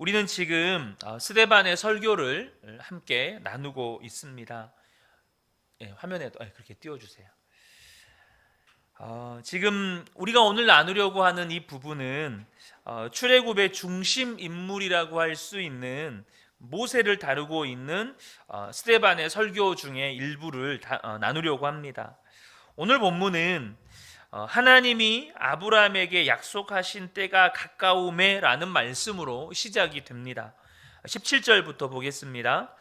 우리는 지금 스데반의 설교를 함께 나누고 있습니다. 화면에 그렇게 띄워주세요. 지금 우리가 오늘 나누려고 하는 이 부분은 출애굽의 중심 인물이라고 할 수 있는 모세를 다루고 있는 스데반의 설교 중에 일부를 나누려고 합니다. 오늘 본문은 하나님이 아브라함에게 약속하신 때가 가까우매 라는 말씀으로 시작이 됩니다. 17절부터 보겠습니다.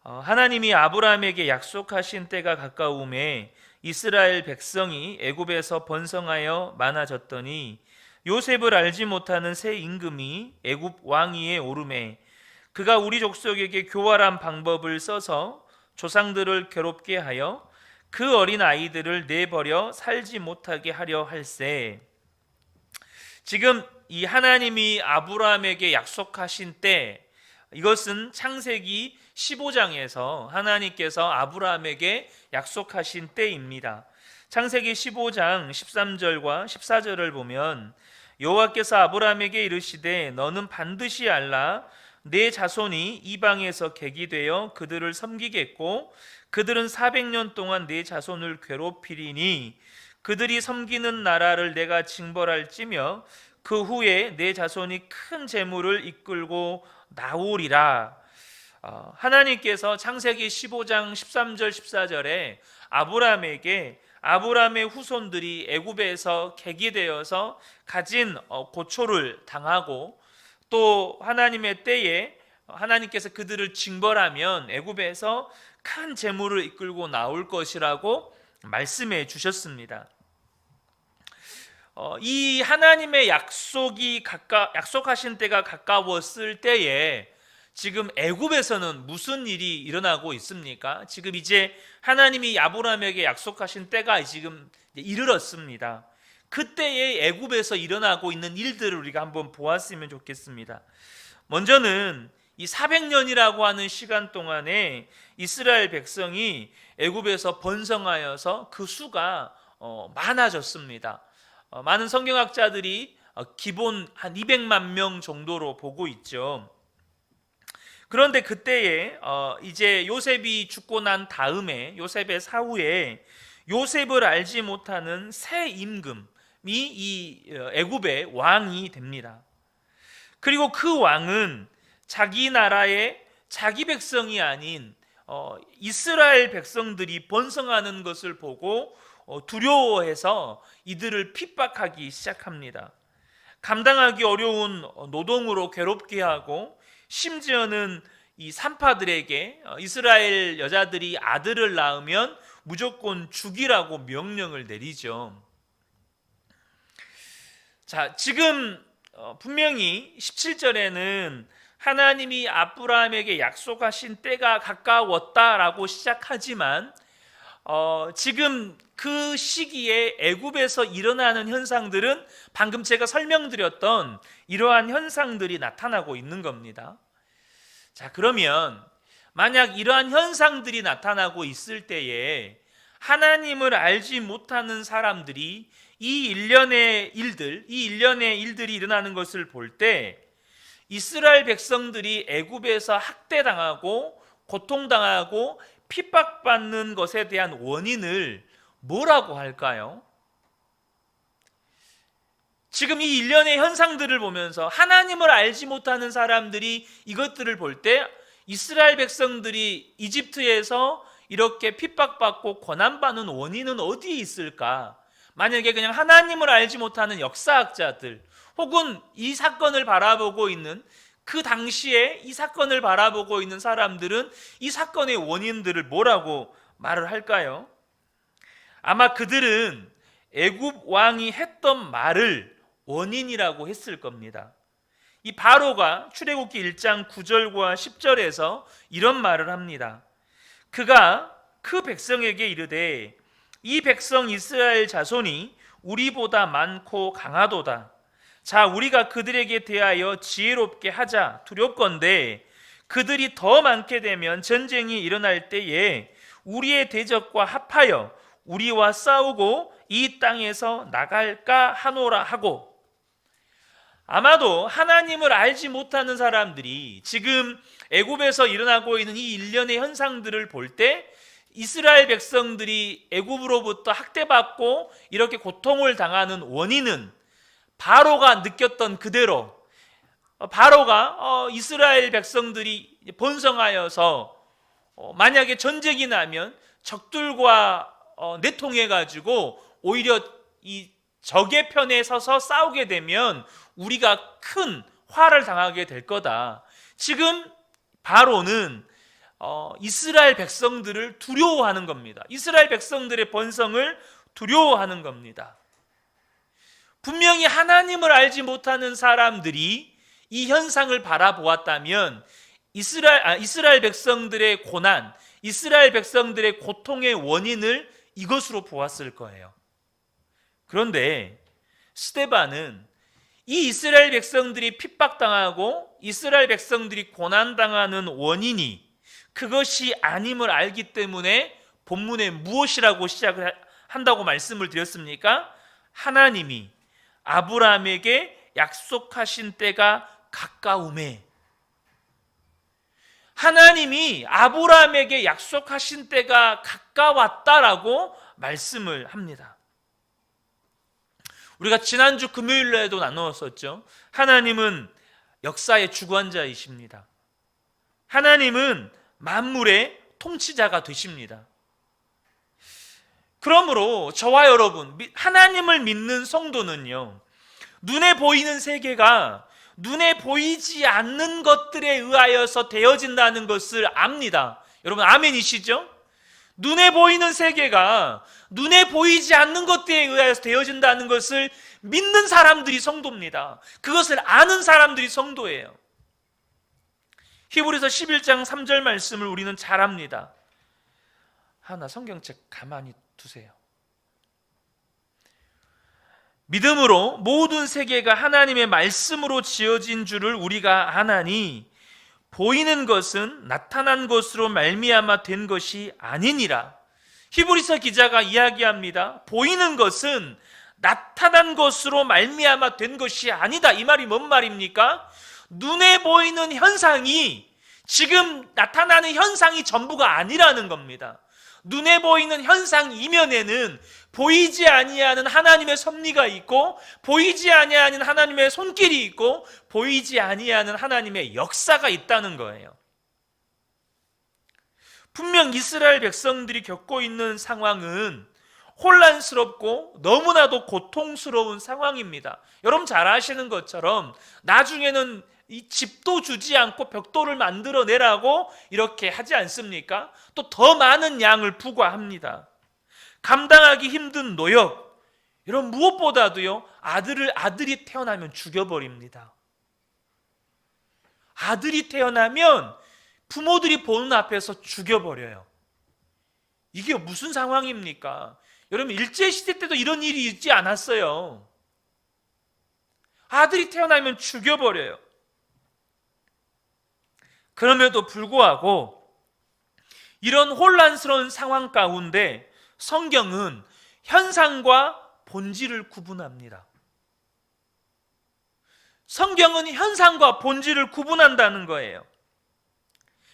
하나님이 아브라함에게 약속하신 때가 가까우매 이스라엘 백성이 애굽에서 번성하여 많아졌더니 요셉을 알지 못하는 새 임금이 애굽 왕위에 오르매 그가 우리 족속에게 교활한 방법을 써서 조상들을 괴롭게 하여 그 어린 아이들을 내버려 살지 못하게 하려 할세. 지금 이 하나님이 아브라함에게 약속하신 때, 이것은 창세기 15장에서 하나님께서 아브라함에게 약속하신 때입니다. 창세기 15장 13절과 14절을 보면 여호와께서 아브라함에게 이르시되 너는 반드시 알라 내 자손이 이방에서 객이 되어 그들을 섬기겠고 그들은 400년 동안 내 자손을 괴롭히리니 그들이 섬기는 나라를 내가 징벌할지며 그 후에 내 자손이 큰 재물을 이끌고 나오리라. 하나님께서 창세기 15장 13절 14절에 아브라함에게 아브라함의 후손들이 애굽에서 객이 되어서 가진 고초를 당하고 또 하나님의 때에 하나님께서 그들을 징벌하면 애굽에서 큰 재물을 이끌고 나올 것이라고 말씀해 주셨습니다. 이 하나님의 약속하신 때가 가까웠을 때에 지금 애굽에서는 무슨 일이 일어나고 있습니까? 지금 이제 하나님이 아브라함에게 약속하신 때가 지금 이르렀습니다. 그때의 애굽에서 일어나고 있는 일들을 우리가 한번 보았으면 좋겠습니다. 먼저는 이 400년이라고 하는 시간 동안에 이스라엘 백성이 애굽에서 번성하여서 그 수가 많아졌습니다. 많은 성경학자들이 기본 한 200만 명 정도로 보고 있죠. 그런데 그때에 이제 요셉이 죽고 난 다음에 요셉의 사후에 요셉을 알지 못하는 새 임금이 이 애굽의 왕이 됩니다. 그리고 그 왕은 자기 나라의 자기 백성이 아닌 이스라엘 백성들이 번성하는 것을 보고 두려워해서 이들을 핍박하기 시작합니다. 감당하기 어려운 노동으로 괴롭게 하고 심지어는 이 산파들에게 이스라엘 여자들이 아들을 낳으면 무조건 죽이라고 명령을 내리죠. 자, 지금 분명히 17절에는 하나님이 아브라함에게 약속하신 때가 가까웠다라고 시작하지만 지금 그 시기에 애굽에서 일어나는 현상들은 방금 제가 설명드렸던 이러한 현상들이 나타나고 있는 겁니다. 자, 그러면 만약 이러한 현상들이 나타나고 있을 때에 하나님을 알지 못하는 사람들이 이 일련의 일들이 일어나는 것을 볼 때 이스라엘 백성들이 애굽에서 학대당하고 고통당하고 핍박받는 것에 대한 원인을 뭐라고 할까요? 지금 이 일련의 현상들을 보면서 하나님을 알지 못하는 사람들이 이것들을 볼 때 이스라엘 백성들이 이집트에서 이렇게 핍박받고 고난받는 원인은 어디에 있을까? 만약에 그냥 하나님을 알지 못하는 역사학자들 혹은 이 사건을 바라보고 있는 그 당시에 이 사건을 바라보고 있는 사람들은 이 사건의 원인들을 뭐라고 말을 할까요? 아마 그들은 애굽 왕이 했던 말을 원인이라고 했을 겁니다. 이 바로가 출애굽기 1장 9절과 10절에서 이런 말을 합니다. 그가 그 백성에게 이르되 이 백성 이스라엘 자손이 우리보다 많고 강하도다. 자, 우리가 그들에게 대하여 지혜롭게 하자. 두렵건대 그들이 더 많게 되면 전쟁이 일어날 때에 우리의 대적과 합하여 우리와 싸우고 이 땅에서 나갈까 하노라 하고. 아마도 하나님을 알지 못하는 사람들이 지금 애굽에서 일어나고 있는 이 일련의 현상들을 볼 때 이스라엘 백성들이 애굽으로부터 학대받고 이렇게 고통을 당하는 원인은 바로가 느꼈던 그대로, 바로가 이스라엘 백성들이 번성하여서 만약에 전쟁이 나면 적들과 내통해 가지고 오히려 이 적의 편에 서서 싸우게 되면 우리가 큰 화를 당하게 될 거다. 지금 바로는 이스라엘 백성들을 두려워하는 겁니다. 이스라엘 백성들의 번성을 두려워하는 겁니다. 분명히 하나님을 알지 못하는 사람들이 이 현상을 바라보았다면 이스라엘 백성들의 고난, 이스라엘 백성들의 고통의 원인을 이것으로 보았을 거예요. 그런데 스데반은 이 이스라엘 백성들이 핍박당하고 이스라엘 백성들이 고난당하는 원인이 그것이 아님을 알기 때문에 본문에 무엇이라고 시작을 한다고 말씀을 드렸습니까? 하나님이 아브라함에게 약속하신 때가 가까우매, 하나님이 아브라함에게 약속하신 때가 가까웠다라고 말씀을 합니다. 우리가 지난주 금요일에도 나누었었죠. 하나님은 역사의 주관자이십니다. 하나님은 만물의 통치자가 되십니다. 그러므로 저와 여러분, 하나님을 믿는 성도는요, 눈에 보이는 세계가 눈에 보이지 않는 것들에 의하여서 되어진다는 것을 압니다. 여러분 아멘이시죠? 눈에 보이는 세계가 눈에 보이지 않는 것들에 의해서 되어진다는 것을 믿는 사람들이 성도입니다. 그것을 아는 사람들이 성도예요. 히브리서 11장 3절 말씀을 우리는 잘 압니다. 하나 성경책 가만히 두세요. 믿음으로 모든 세계가 하나님의 말씀으로 지어진 줄을 우리가 아나니 보이는 것은 나타난 것으로 말미암아 된 것이 아니니라. 히브리서 기자가 이야기합니다. 보이는 것은 나타난 것으로 말미암아 된 것이 아니다. 이 말이 뭔 말입니까? 눈에 보이는 현상이 지금 나타나는 현상이 전부가 아니라는 겁니다. 눈에 보이는 현상 이면에는 보이지 아니하는 하나님의 섭리가 있고, 보이지 아니하는 하나님의 손길이 있고, 보이지 아니하는 하나님의 역사가 있다는 거예요. 분명 이스라엘 백성들이 겪고 있는 상황은 혼란스럽고 너무나도 고통스러운 상황입니다. 여러분 잘 아시는 것처럼 나중에는 이 집도 주지 않고 벽돌을 만들어내라고 이렇게 하지 않습니까? 또 더 많은 양을 부과합니다. 감당하기 힘든 노역, 이런 무엇보다도요, 아들이 태어나면 죽여버립니다. 아들이 태어나면 부모들이 보는 앞에서 죽여버려요. 이게 무슨 상황입니까? 여러분 일제시대 때도 이런 일이 있지 않았어요. 아들이 태어나면 죽여버려요. 그럼에도 불구하고 이런 혼란스러운 상황 가운데 성경은 현상과 본질을 구분합니다. 성경은 현상과 본질을 구분한다는 거예요.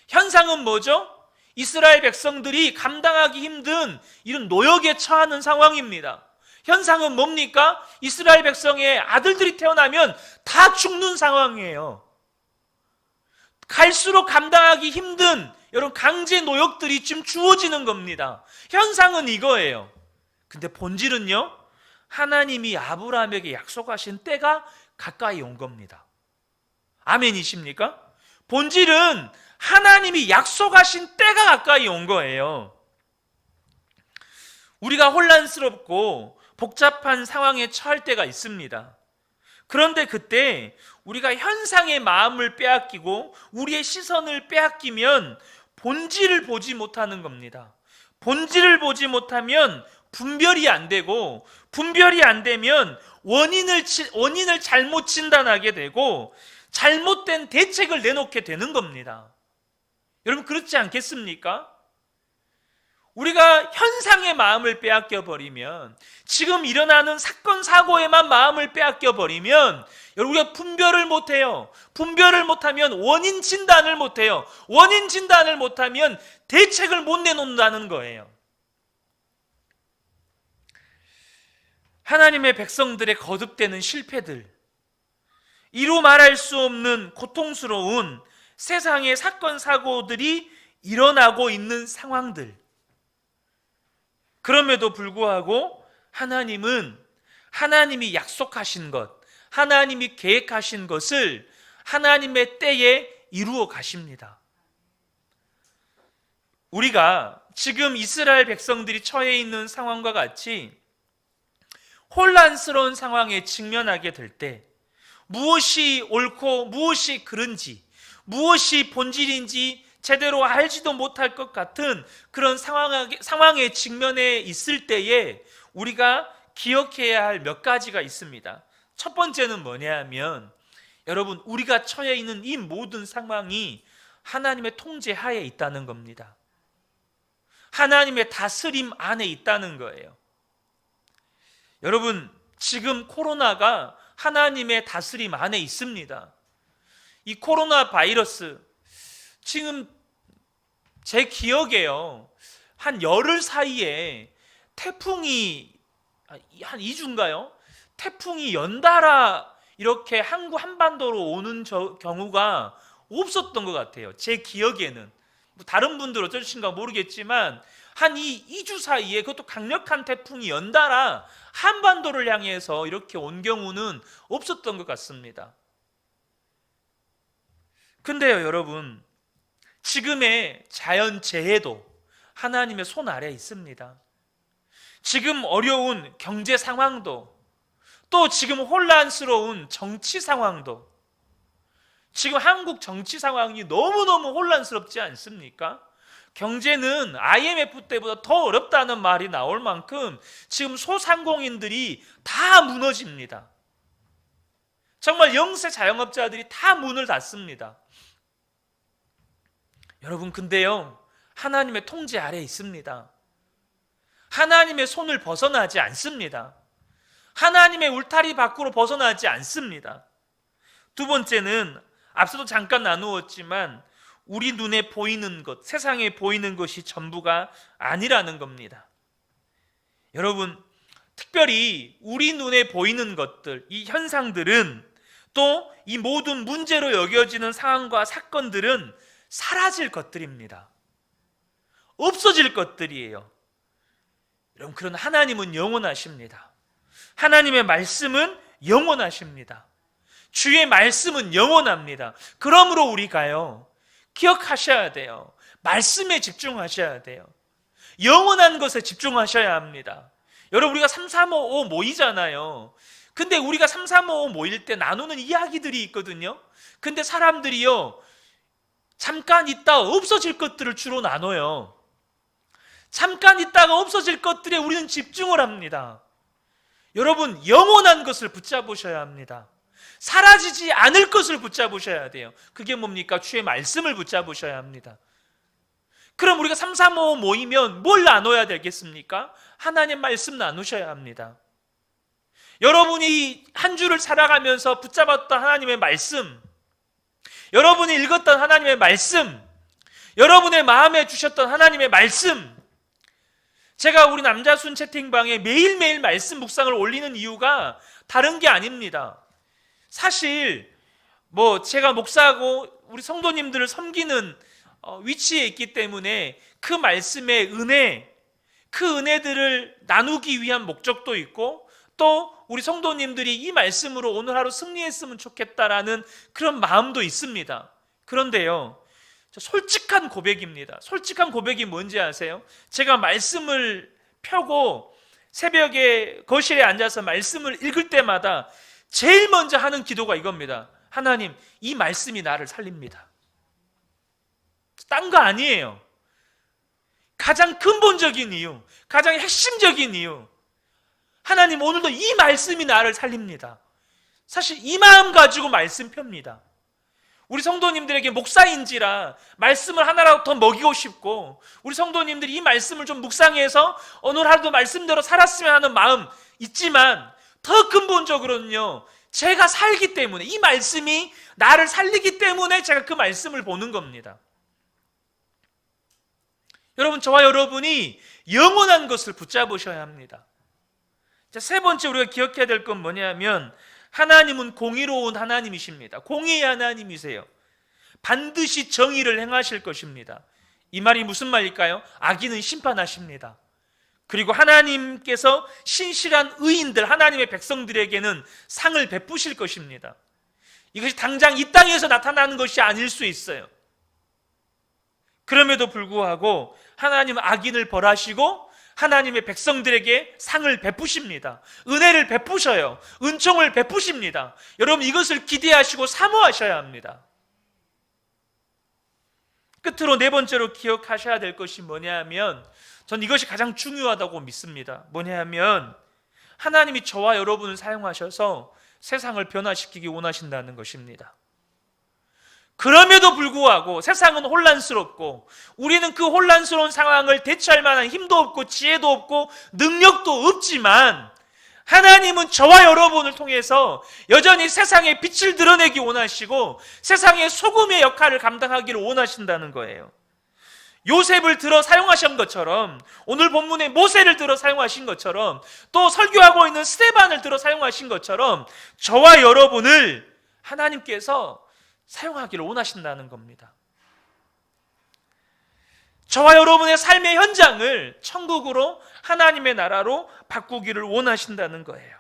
현상은 뭐죠? 이스라엘 백성들이 감당하기 힘든 이런 노역에 처하는 상황입니다. 현상은 뭡니까? 이스라엘 백성의 아들들이 태어나면 다 죽는 상황이에요. 갈수록 감당하기 힘든 여러분 강제 노역들이 지금 주어지는 겁니다. 현상은 이거예요. 근데 본질은요, 하나님이 아브라함에게 약속하신 때가 가까이 온 겁니다. 아멘이십니까? 본질은 하나님이 약속하신 때가 가까이 온 거예요. 우리가 혼란스럽고 복잡한 상황에 처할 때가 있습니다. 그런데 그때 우리가 현상의 마음을 빼앗기고 우리의 시선을 빼앗기면 본질을 보지 못하는 겁니다. 본질을 보지 못하면 분별이 안 되고, 분별이 안 되면 원인을 잘못 진단하게 되고 잘못된 대책을 내놓게 되는 겁니다. 여러분 그렇지 않겠습니까? 우리가 현상의 마음을 빼앗겨 버리면, 지금 일어나는 사건 사고에만 마음을 빼앗겨 버리면 우리가 분별을 못해요. 분별을 못하면 원인 진단을 못해요. 원인 진단을 못하면 대책을 못 내놓는다는 거예요. 하나님의 백성들의 거듭되는 실패들, 이루 말할 수 없는 고통스러운 세상의 사건 사고들이 일어나고 있는 상황들, 그럼에도 불구하고 하나님은 하나님이 약속하신 것, 하나님이 계획하신 것을 하나님의 때에 이루어 가십니다. 우리가 지금 이스라엘 백성들이 처해 있는 상황과 같이 혼란스러운 상황에 직면하게 될 때, 무엇이 옳고 무엇이 그른지, 무엇이 본질인지 제대로 알지도 못할 것 같은 그런 상황에 직면해 있을 때에 우리가 기억해야 할 몇 가지가 있습니다. 첫 번째는 뭐냐 하면, 여러분, 우리가 처해 있는 이 모든 상황이 하나님의 통제 하에 있다는 겁니다. 하나님의 다스림 안에 있다는 거예요. 여러분, 지금 코로나가 하나님의 다스림 안에 있습니다. 이 코로나 바이러스, 지금 제 기억에요, 한 열흘 사이에 태풍이 한 2주인가요? 태풍이 연달아 이렇게 한국 한반도로 오는 경우가 없었던 것 같아요. 제 기억에는. 다른 분들 어쩌신가 모르겠지만 한 2주 사이에, 그것도 강력한 태풍이 연달아 한반도를 향해서 이렇게 온 경우는 없었던 것 같습니다. 근데요, 여러분, 지금의 자연재해도 하나님의 손 아래에 있습니다. 지금 어려운 경제 상황도, 또 지금 혼란스러운 정치 상황도, 지금 한국 정치 상황이 너무너무 혼란스럽지 않습니까? 경제는 IMF 때보다 더 어렵다는 말이 나올 만큼 지금 소상공인들이 다 무너집니다. 정말 영세 자영업자들이 다 문을 닫습니다. 여러분, 근데요, 하나님의 통제 아래에 있습니다. 하나님의 손을 벗어나지 않습니다. 하나님의 울타리 밖으로 벗어나지 않습니다. 두 번째는 앞서도 잠깐 나누었지만, 우리 눈에 보이는 것, 세상에 보이는 것이 전부가 아니라는 겁니다. 여러분, 특별히 우리 눈에 보이는 것들, 이 현상들은, 또 이 모든 문제로 여겨지는 상황과 사건들은 사라질 것들입니다. 없어질 것들이에요. 여러분, 그런 하나님은 영원하십니다. 하나님의 말씀은 영원하십니다. 주의 말씀은 영원합니다. 그러므로 우리가요, 기억하셔야 돼요. 말씀에 집중하셔야 돼요. 영원한 것에 집중하셔야 합니다. 여러분, 우리가 3355 모이잖아요. 근데 우리가 3355 모일 때 나누는 이야기들이 있거든요. 근데 사람들이요, 잠깐 있다 없어질 것들을 주로 나눠요. 잠깐 있다가 없어질 것들에 우리는 집중을 합니다. 여러분, 영원한 것을 붙잡으셔야 합니다. 사라지지 않을 것을 붙잡으셔야 돼요. 그게 뭡니까? 주의 말씀을 붙잡으셔야 합니다. 그럼 우리가 3355 모이면 뭘 나눠야 되겠습니까? 하나님 말씀 나누셔야 합니다. 여러분이 한 주를 살아가면서 붙잡았던 하나님의 말씀, 여러분이 읽었던 하나님의 말씀, 여러분의 마음에 주셨던 하나님의 말씀, 제가 우리 남자순 채팅방에 매일매일 말씀 묵상을 올리는 이유가 다른 게 아닙니다. 사실 제가 목사하고 우리 성도님들을 섬기는 위치에 있기 때문에 그 말씀의 은혜, 그 은혜들을 나누기 위한 목적도 있고, 또 우리 성도님들이 이 말씀으로 오늘 하루 승리했으면 좋겠다라는 그런 마음도 있습니다. 그런데요, 솔직한 고백입니다. 솔직한 고백이 뭔지 아세요? 제가 말씀을 펴고 새벽에 거실에 앉아서 말씀을 읽을 때마다 제일 먼저 하는 기도가 이겁니다. 하나님, 이 말씀이 나를 살립니다. 딴 거 아니에요. 가장 근본적인 이유, 가장 핵심적인 이유, 하나님, 오늘도 이 말씀이 나를 살립니다. 사실 이 마음 가지고 말씀 펴니다. 우리 성도님들에게 목사인지라 말씀을 하나라도 더 먹이고 싶고, 우리 성도님들이 이 말씀을 좀 묵상해서 오늘 하루도 말씀대로 살았으면 하는 마음 있지만, 더 근본적으로는요, 제가 살기 때문에, 이 말씀이 나를 살리기 때문에 제가 그 말씀을 보는 겁니다. 여러분, 저와 여러분이 영원한 것을 붙잡으셔야 합니다. 자, 세 번째 우리가 기억해야 될 건 뭐냐면, 하나님은 공의로운 하나님이십니다. 공의의 하나님이세요. 반드시 정의를 행하실 것입니다. 이 말이 무슨 말일까요? 악인은 심판하십니다. 그리고 하나님께서 신실한 의인들, 하나님의 백성들에게는 상을 베푸실 것입니다. 이것이 당장 이 땅에서 나타나는 것이 아닐 수 있어요. 그럼에도 불구하고 하나님은 악인을 벌하시고 하나님의 백성들에게 상을 베푸십니다. 은혜를 베푸셔요. 은총을 베푸십니다. 여러분, 이것을 기대하시고 사모하셔야 합니다. 끝으로 네 번째로 기억하셔야 될 것이 뭐냐면, 전 이것이 가장 중요하다고 믿습니다. 뭐냐면, 하나님이 저와 여러분을 사용하셔서 세상을 변화시키기 원하신다는 것입니다. 그럼에도 불구하고 세상은 혼란스럽고, 우리는 그 혼란스러운 상황을 대처할 만한 힘도 없고 지혜도 없고 능력도 없지만, 하나님은 저와 여러분을 통해서 여전히 세상에 빛을 드러내기 원하시고 세상의 소금의 역할을 감당하기를 원하신다는 거예요. 요셉을 들어 사용하신 것처럼, 오늘 본문에 모세를 들어 사용하신 것처럼, 또 설교하고 있는 스데반을 들어 사용하신 것처럼 저와 여러분을 하나님께서 사용하기를 원하신다는 겁니다. 저와 여러분의 삶의 현장을 천국으로, 하나님의 나라로 바꾸기를 원하신다는 거예요.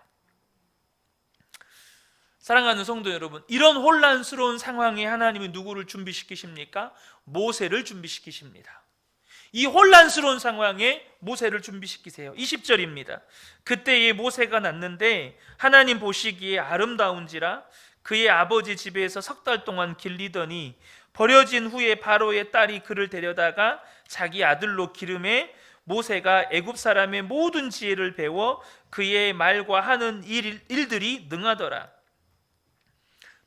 사랑하는 성도 여러분, 이런 혼란스러운 상황에 하나님이 누구를 준비시키십니까? 모세를 준비시키십니다. 이 혼란스러운 상황에 모세를 준비시키세요. 20절입니다. 그때에 모세가 났는데 하나님 보시기에 아름다운지라 그의 아버지 집에서 석 달 동안 길리더니, 버려진 후에 바로의 딸이 그를 데려다가 자기 아들로 기름해 모세가 애굽 사람의 모든 지혜를 배워 그의 말과 하는 일들이 능하더라.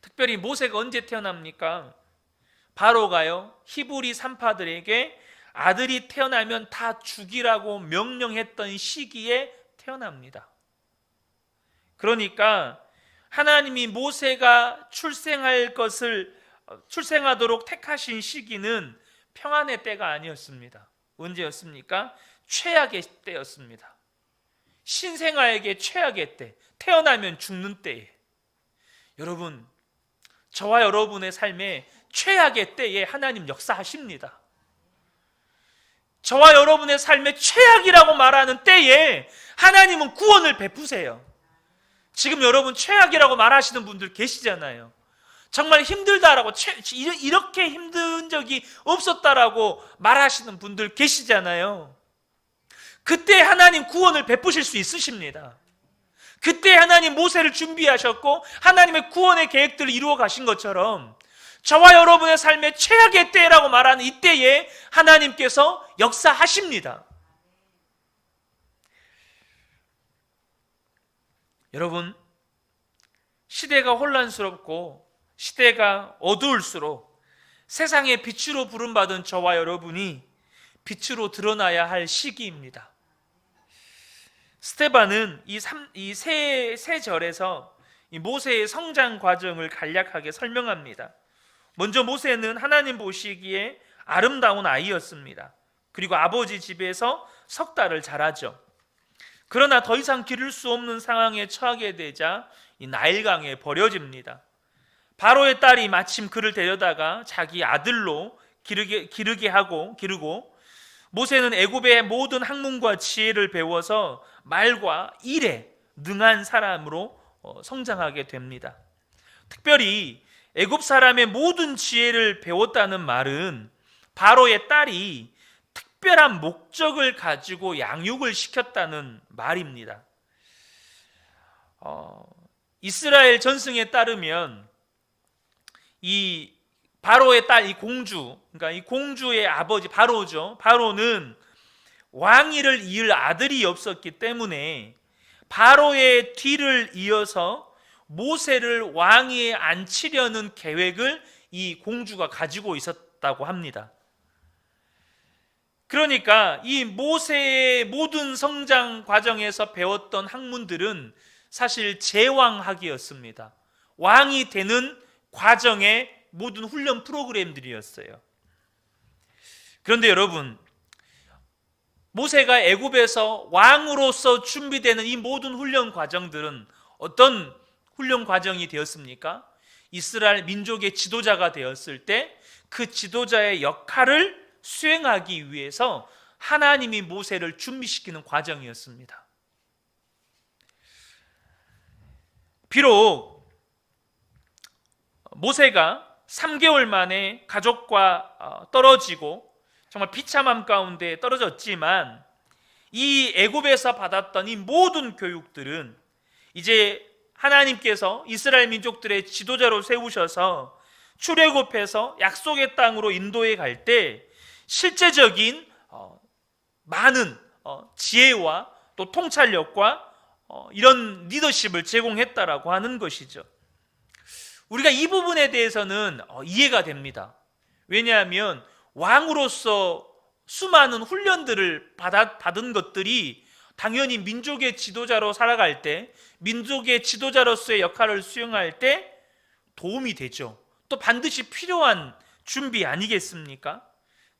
특별히 모세가 언제 태어납니까? 바로가요, 히브리 산파들에게 아들이 태어나면 다 죽이라고 명령했던 시기에 태어납니다. 그러니까 하나님이 모세가 출생하도록 택하신 시기는 평안의 때가 아니었습니다. 언제였습니까? 최악의 때였습니다. 신생아에게 최악의 때, 태어나면 죽는 때에. 여러분, 저와 여러분의 삶에 최악의 때에 하나님 역사하십니다. 저와 여러분의 삶의 최악이라고 말하는 때에 하나님은 구원을 베푸세요. 지금 여러분 최악이라고 말하시는 분들 계시잖아요. 정말 힘들다라고, 이렇게 힘든 적이 없었다라고 말하시는 분들 계시잖아요. 그때 하나님 구원을 베푸실 수 있으십니다. 그때 하나님 모세를 준비하셨고 하나님의 구원의 계획들을 이루어 가신 것처럼, 저와 여러분의 삶의 최악의 때라고 말하는 이때에 하나님께서 역사하십니다. 여러분, 시대가 혼란스럽고 시대가 어두울수록 세상의 빛으로 부름받은 저와 여러분이 빛으로 드러나야 할 시기입니다. 스데반은 이 세 절에서 이 모세의 성장 과정을 간략하게 설명합니다. 먼저 모세는 하나님 보시기에 아름다운 아이였습니다. 그리고 아버지 집에서 석 달을 자라죠. 그러나 더 이상 기를 수 없는 상황에 처하게 되자 이 나일강에 버려집니다. 바로의 딸이 마침 그를 데려다가 자기 아들로 기르고, 모세는 애굽의 모든 학문과 지혜를 배워서 말과 일에 능한 사람으로 성장하게 됩니다. 특별히 애굽 사람의 모든 지혜를 배웠다는 말은 바로의 딸이 특별한 목적을 가지고 양육을 시켰다는 말입니다. 이스라엘 전승에 따르면 이 바로의 딸, 이 공주, 그러니까 이 공주의 아버지 바로죠. 바로는 왕위를 이을 아들이 없었기 때문에 바로의 뒤를 이어서 모세를 왕위에 앉히려는 계획을 이 공주가 가지고 있었다고 합니다. 그러니까 이 모세의 모든 성장 과정에서 배웠던 학문들은 사실 제왕학이었습니다. 왕이 되는 과정의 모든 훈련 프로그램들이었어요. 그런데 여러분, 모세가 애굽에서 왕으로서 준비되는 이 모든 훈련 과정들은 어떤 훈련 과정이 되었습니까? 이스라엘 민족의 지도자가 되었을 때 그 지도자의 역할을 수행하기 위해서 하나님이 모세를 준비시키는 과정이었습니다. 비록 모세가 3개월 만에 가족과 떨어지고 정말 비참함 가운데 떨어졌지만 이 애굽에서 받았던 이 모든 교육들은 이제 하나님께서 이스라엘 민족들의 지도자로 세우셔서 출애굽해서 약속의 땅으로 인도해 갈 때 실제적인 많은 지혜와 또 통찰력과 이런 리더십을 제공했다라고 하는 것이죠. 우리가 이 부분에 대해서는 이해가 됩니다. 왜냐하면 왕으로서 수많은 훈련들을 받은 것들이 당연히 민족의 지도자로 살아갈 때, 민족의 지도자로서의 역할을 수행할 때 도움이 되죠. 또 반드시 필요한 준비 아니겠습니까?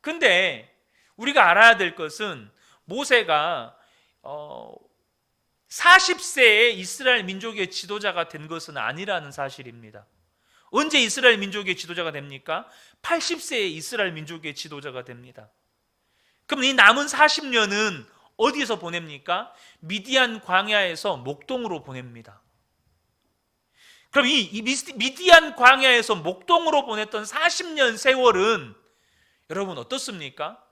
근데 우리가 알아야 될 것은 모세가 40세에 이스라엘 민족의 지도자가 된 것은 아니라는 사실입니다. 언제 이스라엘 민족의 지도자가 됩니까? 80세에 이스라엘 민족의 지도자가 됩니다. 그럼 이 남은 40년은 어디서 보냅니까? 미디안 광야에서 목동으로 보냅니다. 그럼 이 미디안 광야에서 목동으로 보냈던 40년 세월은 여러분 어떻습니까?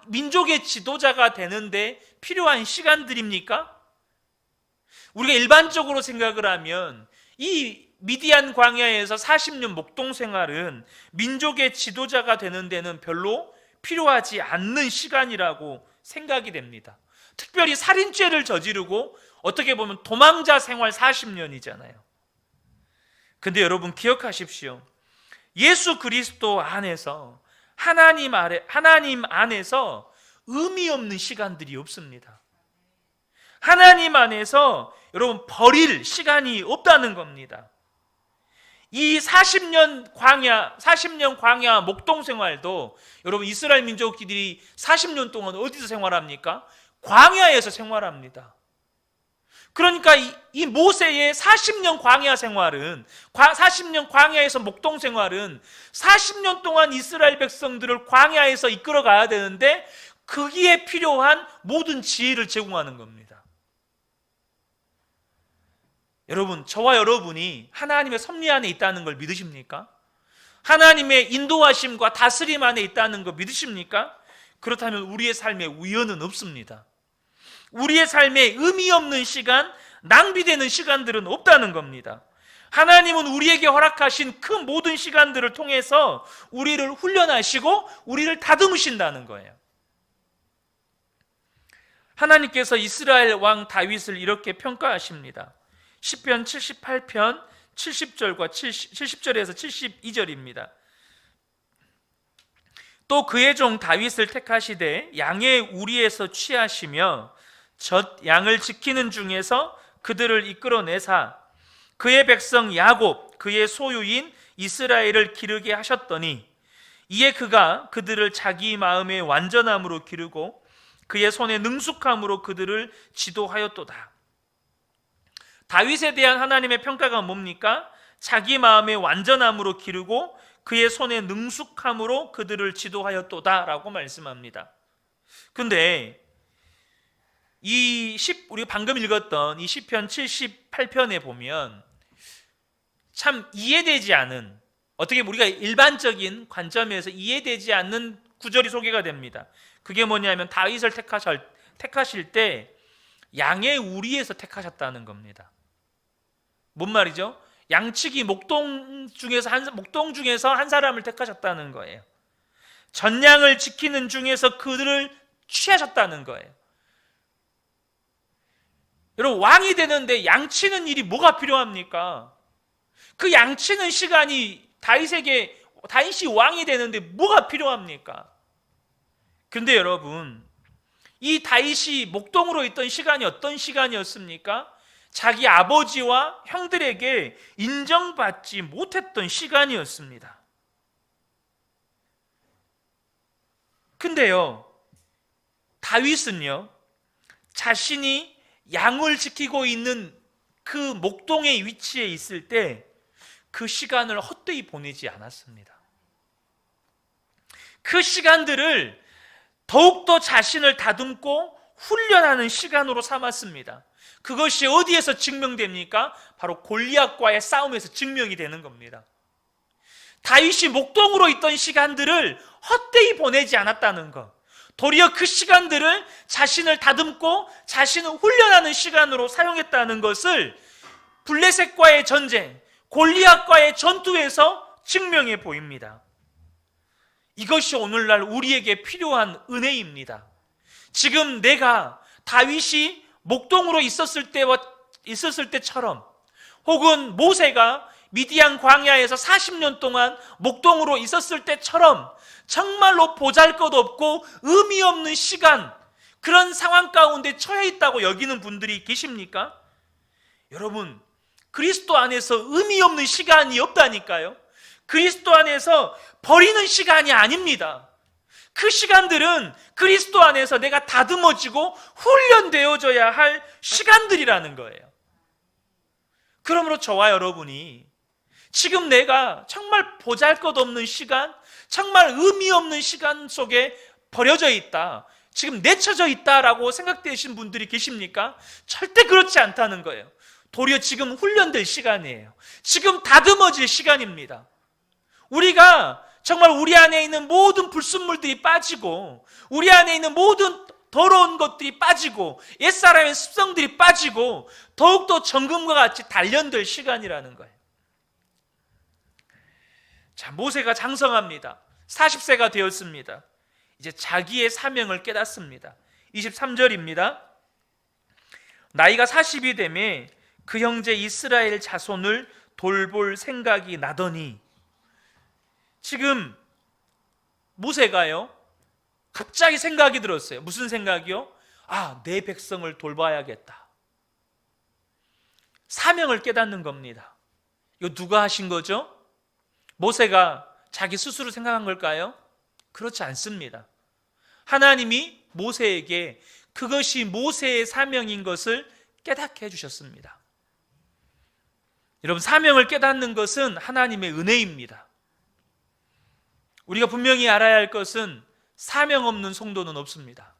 민족의 지도자가 되는데 필요한 시간들입니까? 우리가 일반적으로 생각을 하면 이 미디안 광야에서 40년 목동 생활은 민족의 지도자가 되는 데는 별로 필요하지 않는 시간이라고 생각이 됩니다. 특별히 살인죄를 저지르고 어떻게 보면 도망자 생활 40년이잖아요. 근데 여러분 기억하십시오. 예수 그리스도 안에서 하나님 안에서 의미 없는 시간들이 없습니다. 하나님 안에서 여러분 버릴 시간이 없다는 겁니다. 이 40년 광야 목동 생활도 여러분 이스라엘 민족들이 40년 동안 어디서 생활합니까? 광야에서 생활합니다. 그러니까 이 모세의 40년 광야 생활은 40년 광야에서 목동 생활은 40년 동안 이스라엘 백성들을 광야에서 이끌어 가야 되는데 거기에 필요한 모든 지혜를 제공하는 겁니다. 여러분, 저와 여러분이 하나님의 섭리 안에 있다는 걸 믿으십니까? 하나님의 인도하심과 다스림 안에 있다는 거 믿으십니까? 그렇다면 우리의 삶에 우연은 없습니다. 우리의 삶에 의미 없는 시간, 낭비되는 시간들은 없다는 겁니다. 하나님은 우리에게 허락하신 그 모든 시간들을 통해서 우리를 훈련하시고 우리를 다듬으신다는 거예요. 하나님께서 이스라엘 왕 다윗을 이렇게 평가하십니다. 시편 78편 70절에서 72절입니다. 또 그의 종 다윗을 택하시되 양의 우리에서 취하시며 젖 양을 지키는 중에서 그들을 이끌어내사 그의 백성 야곱 그의 소유인 이스라엘을 기르게 하셨더니 이에 그가 그들을 자기 마음의 완전함으로 기르고 그의 손의 능숙함으로 그들을 지도하였도다. 다윗에 대한 하나님의 평가가 뭡니까? 자기 마음의 완전함으로 기르고 그의 손의 능숙함으로 그들을 지도하였도다 라고 말씀합니다. 근데 우리 방금 읽었던 이 시편 78편에 보면 참 이해되지 않은, 어떻게 우리가 일반적인 관점에서 이해되지 않는 구절이 소개가 됩니다. 그게 뭐냐면 다윗을 택하실 때 양의 우리에서 택하셨다는 겁니다. 뭔 말이죠? 양치기 목동 중에서 한 사람을 택하셨다는 거예요. 전양을 지키는 중에서 그들을 취하셨다는 거예요. 여러분, 왕이 되는데 양치는 일이 뭐가 필요합니까? 그 양치는 시간이 다윗이 왕이 되는데 뭐가 필요합니까? 그런데 여러분, 이 다윗이 목동으로 있던 시간이 어떤 시간이었습니까? 자기 아버지와 형들에게 인정받지 못했던 시간이었습니다. 근데요, 다윗은요, 자신이 양을 지키고 있는 그 목동의 위치에 있을 때 그 시간을 헛되이 보내지 않았습니다. 그 시간들을 더욱더 자신을 다듬고 훈련하는 시간으로 삼았습니다. 그것이 어디에서 증명됩니까? 바로 골리앗과의 싸움에서 증명이 되는 겁니다. 다윗이 목동으로 있던 시간들을 헛되이 보내지 않았다는 것, 도리어 그 시간들을 자신을 다듬고 자신을 훈련하는 시간으로 사용했다는 것을 블레셋과의 전쟁, 골리앗과의 전투에서 증명해 보입니다. 이것이 오늘날 우리에게 필요한 은혜입니다. 지금 내가 다윗이 목동으로 있었을 때처럼, 혹은 모세가 미디안 광야에서 40년 동안 목동으로 있었을 때처럼 정말로 보잘것없고 의미 없는 시간, 그런 상황 가운데 처해 있다고 여기는 분들이 계십니까? 여러분, 그리스도 안에서 의미 없는 시간이 없다니까요. 그리스도 안에서 버리는 시간이 아닙니다. 그 시간들은 그리스도 안에서 내가 다듬어지고 훈련되어져야 할 시간들이라는 거예요. 그러므로 저와 여러분이 지금 내가 정말 보잘것없는 시간, 정말 의미 없는 시간 속에 버려져 있다, 지금 내쳐져 있다라고 생각되신 분들이 계십니까? 절대 그렇지 않다는 거예요. 도리어 지금 훈련될 시간이에요. 지금 다듬어질 시간입니다. 우리가 정말 우리 안에 있는 모든 불순물들이 빠지고, 우리 안에 있는 모든 더러운 것들이 빠지고, 옛사람의 습성들이 빠지고, 더욱더 정금과 같이 단련될 시간이라는 거예요. 자, 모세가 장성합니다. 40세가 되었습니다. 이제 자기의 사명을 깨닫습니다. 23절입니다. 나이가 40이 되매 그 형제 이스라엘 자손을 돌볼 생각이 나더니, 지금 모세가요, 갑자기 생각이 들었어요. 무슨 생각이요? 내 백성을 돌봐야겠다. 사명을 깨닫는 겁니다. 이거 누가 하신 거죠? 모세가 자기 스스로 생각한 걸까요? 그렇지 않습니다. 하나님이 모세에게 그것이 모세의 사명인 것을 깨닫게 해주셨습니다. 여러분, 사명을 깨닫는 것은 하나님의 은혜입니다. 우리가 분명히 알아야 할 것은 사명 없는 성도는 없습니다.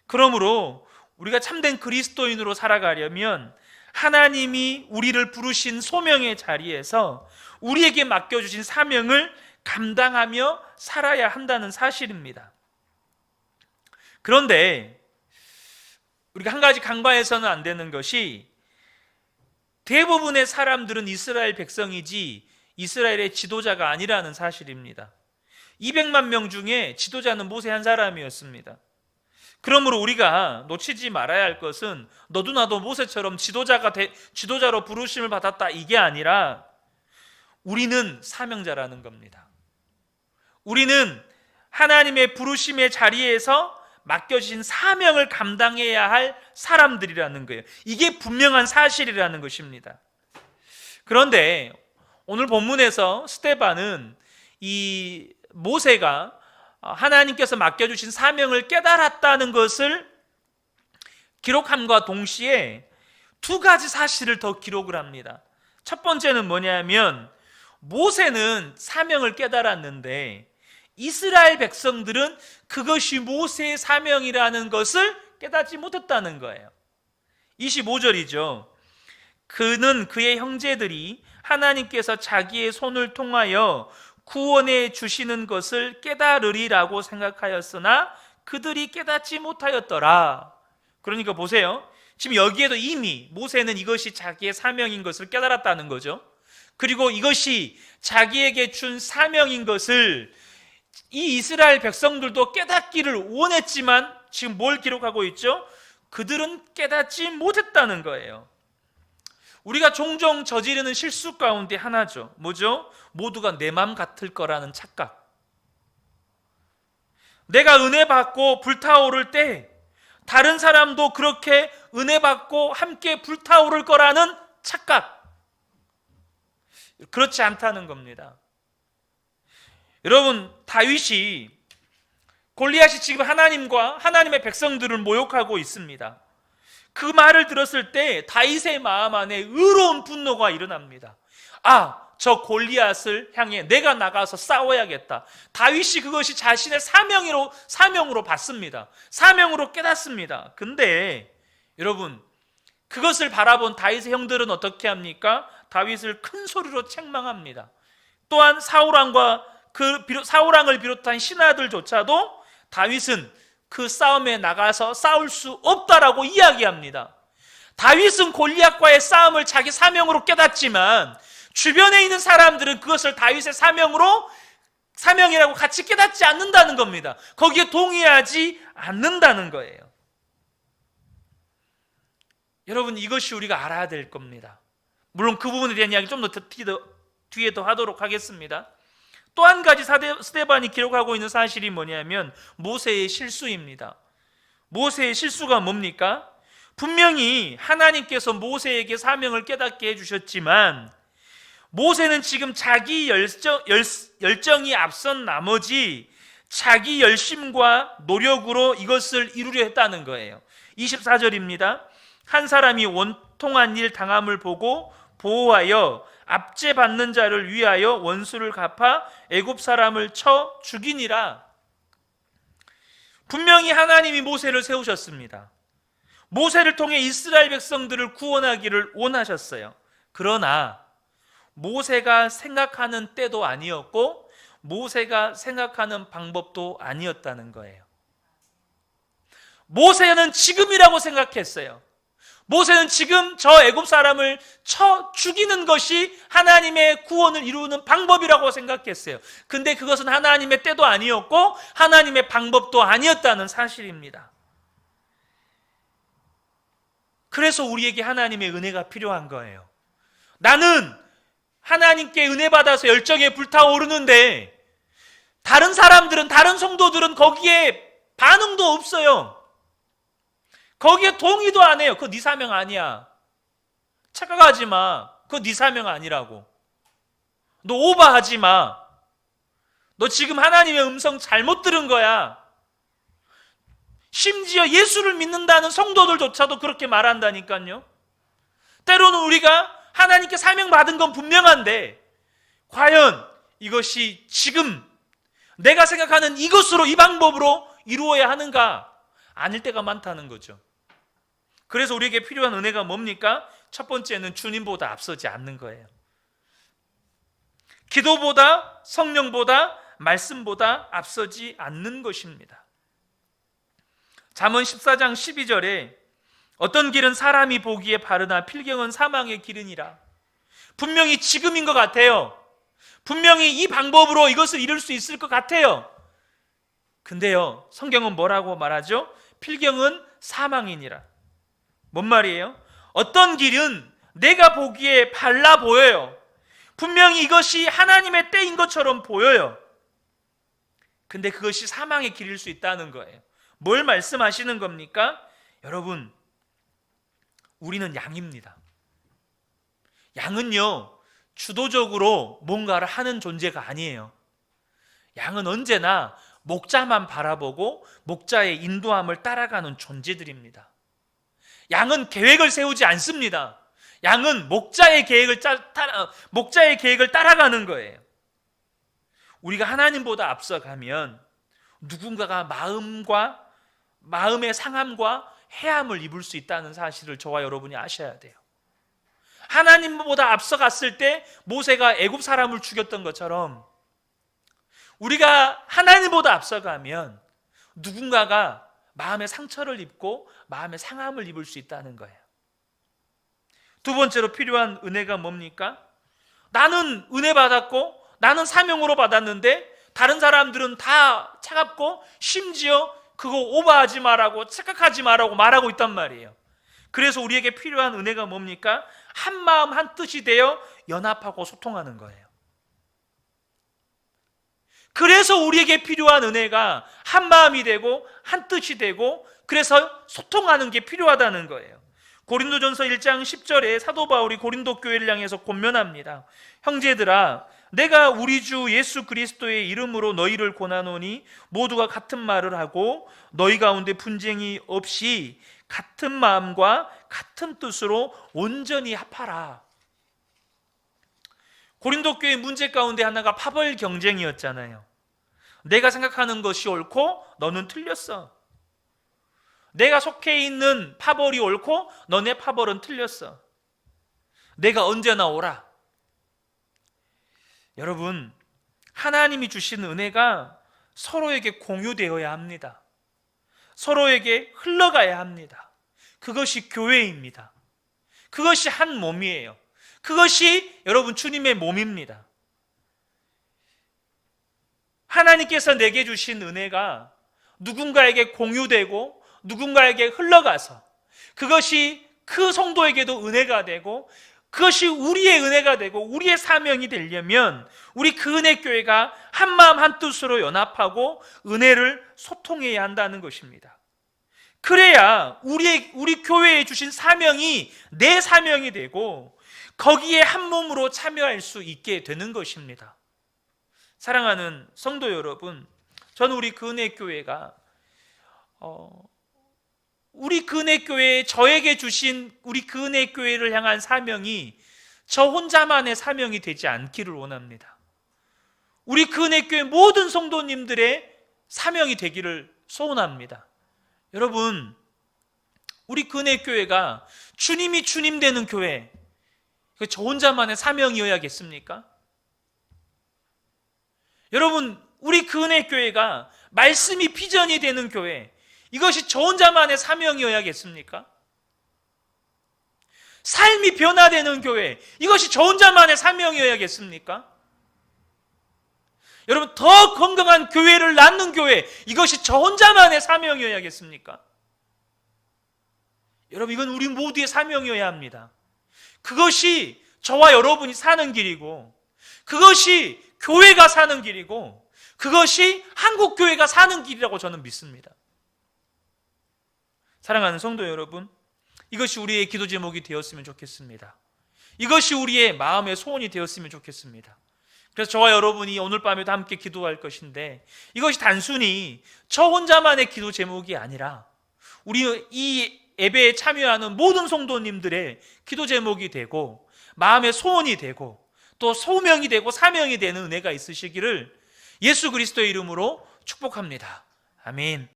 그러므로 우리가 참된 그리스도인으로 살아가려면 하나님이 우리를 부르신 소명의 자리에서 우리에게 맡겨주신 사명을 감당하며 살아야 한다는 사실입니다. 그런데 우리가 한 가지 간과해서는 안 되는 것이, 대부분의 사람들은 이스라엘 백성이지 이스라엘의 지도자가 아니라는 사실입니다. 200만 명 중에 지도자는 모세 한 사람이었습니다. 그러므로 우리가 놓치지 말아야 할 것은 너도 나도 모세처럼 지도자로 부르심을 받았다, 이게 아니라 우리는 사명자라는 겁니다. 우리는 하나님의 부르심의 자리에서 맡겨진 사명을 감당해야 할 사람들이라는 거예요. 이게 분명한 사실이라는 것입니다. 그런데 오늘 본문에서 스데반은 이 모세가 하나님께서 맡겨주신 사명을 깨달았다는 것을 기록함과 동시에 두 가지 사실을 더 기록을 합니다. 첫 번째는 뭐냐면, 모세는 사명을 깨달았는데 이스라엘 백성들은 그것이 모세의 사명이라는 것을 깨닫지 못했다는 거예요. 25절이죠. 그는 그의 형제들이 하나님께서 자기의 손을 통하여 구원해 주시는 것을 깨달으리라고 생각하였으나 그들이 깨닫지 못하였더라. 그러니까 보세요. 지금 여기에도 이미 모세는 이것이 자기의 사명인 것을 깨달았다는 거죠. 그리고 이것이 자기에게 준 사명인 것을 이 이스라엘 백성들도 깨닫기를 원했지만 지금 뭘 기록하고 있죠? 그들은 깨닫지 못했다는 거예요. 우리가 종종 저지르는 실수 가운데 하나죠. 뭐죠? 모두가 내 맘 같을 거라는 착각. 내가 은혜 받고 불타오를 때 다른 사람도 그렇게 은혜 받고 함께 불타오를 거라는 착각. 그렇지 않다는 겁니다. 여러분, 다윗이 골리앗이 지금 하나님과 하나님의 백성들을 모욕하고 있습니다. 그 말을 들었을 때 다윗의 마음 안에 의로운 분노가 일어납니다. 저 골리앗을 향해 내가 나가서 싸워야겠다. 다윗이 그것이 자신의 사명으로 봤습니다. 사명으로 깨닫습니다. 근데 여러분, 그것을 바라본 다윗의 형들은 어떻게 합니까? 다윗을 큰 소리로 책망합니다. 또한 사울왕을 비롯한 신하들조차도 다윗은 그 싸움에 나가서 싸울 수 없다라고 이야기합니다. 다윗은 골리앗과의 싸움을 자기 사명으로 깨닫지만 주변에 있는 사람들은 그것을 다윗의 사명이라고 같이 깨닫지 않는다는 겁니다. 거기에 동의하지 않는다는 거예요. 여러분, 이것이 우리가 알아야 될 겁니다. 물론 그 부분에 대한 이야기 좀 더 뒤에 더 하도록 하겠습니다. 또 한 가지 스데반이 기록하고 있는 사실이 뭐냐면 모세의 실수입니다. 모세의 실수가 뭡니까? 분명히 하나님께서 모세에게 사명을 깨닫게 해주셨지만 모세는 지금 자기 열정이 앞선 나머지 자기 열심과 노력으로 이것을 이루려 했다는 거예요. 24절입니다. 한 사람이 원통한 일 당함을 보고 보호하여 압제받는 자를 위하여 원수를 갚아 애굽 사람을 쳐 죽이니라. 분명히 하나님이 모세를 세우셨습니다. 모세를 통해 이스라엘 백성들을 구원하기를 원하셨어요. 그러나 모세가 생각하는 때도 아니었고 모세가 생각하는 방법도 아니었다는 거예요. 모세는 지금이라고 생각했어요. 모세는 지금 저 애굽 사람을 쳐 죽이는 것이 하나님의 구원을 이루는 방법이라고 생각했어요. 근데 그것은 하나님의 때도 아니었고 하나님의 방법도 아니었다는 사실입니다. 그래서 우리에게 하나님의 은혜가 필요한 거예요. 나는 하나님께 은혜 받아서 열정에 불타오르는데 다른 사람들은, 다른 성도들은 거기에 반응도 없어요. 거기에 동의도 안 해요. 그거 네 사명 아니야. 착각하지 마. 그거 네 사명 아니라고. 너 오버하지 마. 너 지금 하나님의 음성 잘못 들은 거야. 심지어 예수를 믿는다는 성도들조차도 그렇게 말한다니까요. 때로는 우리가 하나님께 사명 받은 건 분명한데 과연 이것이 지금 내가 생각하는 이것으로, 이 방법으로 이루어야 하는가? 아닐 때가 많다는 거죠. 그래서 우리에게 필요한 은혜가 뭡니까? 첫 번째는 주님보다 앞서지 않는 거예요. 기도보다, 성령보다, 말씀보다 앞서지 않는 것입니다. 잠언 14장 12절에 어떤 길은 사람이 보기에 바르나 필경은 사망의 길이니라. 분명히 지금인 것 같아요. 분명히 이 방법으로 이것을 이룰 수 있을 것 같아요. 근데요, 성경은 뭐라고 말하죠? 필경은 사망이니라. 뭔 말이에요? 어떤 길은 내가 보기에 발라 보여요. 분명히 이것이 하나님의 때인 것처럼 보여요. 근데 그것이 사망의 길일 수 있다는 거예요. 뭘 말씀하시는 겁니까? 여러분, 우리는 양입니다. 양은요, 주도적으로 뭔가를 하는 존재가 아니에요. 양은 언제나 목자만 바라보고 목자의 인도함을 따라가는 존재들입니다. 양은 계획을 세우지 않습니다. 양은 목자의 계획을 따라가는 거예요. 우리가 하나님보다 앞서가면 누군가가 마음의 상함과 해함을 입을 수 있다는 사실을 저와 여러분이 아셔야 돼요. 하나님보다 앞서갔을 때 모세가 애굽 사람을 죽였던 것처럼 우리가 하나님보다 앞서가면 누군가가 마음의 상처를 입고 마음의 상함을 입을 수 있다는 거예요. 두 번째로 필요한 은혜가 뭡니까? 나는 은혜 받았고 나는 사명으로 받았는데 다른 사람들은 다 차갑고 심지어 그거 오버하지 말라고, 착각하지 말라고 말하고 있단 말이에요. 그래서 우리에게 필요한 은혜가 뭡니까? 한 마음 한 뜻이 되어 연합하고 소통하는 거예요. 그래서 우리에게 필요한 은혜가 한 마음이 되고 한 뜻이 되고 그래서 소통하는 게 필요하다는 거예요. 고린도전서 1장 10절에 사도 바울이 고린도 교회를 향해서 권면합니다. 형제들아, 내가 우리 주 예수 그리스도의 이름으로 너희를 권하노니 모두가 같은 말을 하고 너희 가운데 분쟁이 없이 같은 마음과 같은 뜻으로 온전히 합하라. 고린도 교회의 문제 가운데 하나가 파벌 경쟁이었잖아요. 내가 생각하는 것이 옳고 너는 틀렸어. 내가 속해 있는 파벌이 옳고 너네 파벌은 틀렸어. 내가 언제나 옳아. 여러분, 하나님이 주신 은혜가 서로에게 공유되어야 합니다. 서로에게 흘러가야 합니다. 그것이 교회입니다. 그것이 한 몸이에요. 그것이 여러분 주님의 몸입니다. 하나님께서 내게 주신 은혜가 누군가에게 공유되고 누군가에게 흘러가서 그것이 그 성도에게도 은혜가 되고 그것이 우리의 은혜가 되고 우리의 사명이 되려면 우리 그 은혜 교회가 한마음 한뜻으로 연합하고 은혜를 소통해야 한다는 것입니다. 그래야 우리 교회에 주신 사명이 내 사명이 되고 거기에 한 몸으로 참여할 수 있게 되는 것입니다. 사랑하는 성도 여러분, 저는 우리 그 은혜 교회가 우리 그 은혜 교회에 저에게 주신 우리 그 은혜 교회를 향한 사명이 저 혼자만의 사명이 되지 않기를 원합니다. 우리 그 은혜 교회 모든 성도님들의 사명이 되기를 소원합니다. 여러분, 우리 그 은혜 교회가 주님이 주님 되는 교회, 저 혼자만의 사명이어야겠습니까? 여러분, 우리 그 은혜 교회가 말씀이 비전이 되는 교회, 이것이 저 혼자만의 사명이어야겠습니까? 삶이 변화되는 교회, 이것이 저 혼자만의 사명이어야겠습니까? 여러분, 더 건강한 교회를 낳는 교회, 이것이 저 혼자만의 사명이어야겠습니까? 여러분, 이건 우리 모두의 사명이어야 합니다. 그것이 저와 여러분이 사는 길이고 그것이 교회가 사는 길이고 그것이 한국교회가 사는 길이라고 저는 믿습니다. 사랑하는 성도 여러분, 이것이 우리의 기도 제목이 되었으면 좋겠습니다. 이것이 우리의 마음의 소원이 되었으면 좋겠습니다. 그래서 저와 여러분이 오늘 밤에도 함께 기도할 것인데 이것이 단순히 저 혼자만의 기도 제목이 아니라 우리 이 예배에 참여하는 모든 성도님들의 기도 제목이 되고 마음의 소원이 되고 또 소명이 되고 사명이 되는 은혜가 있으시기를 예수 그리스도의 이름으로 축복합니다. 아멘.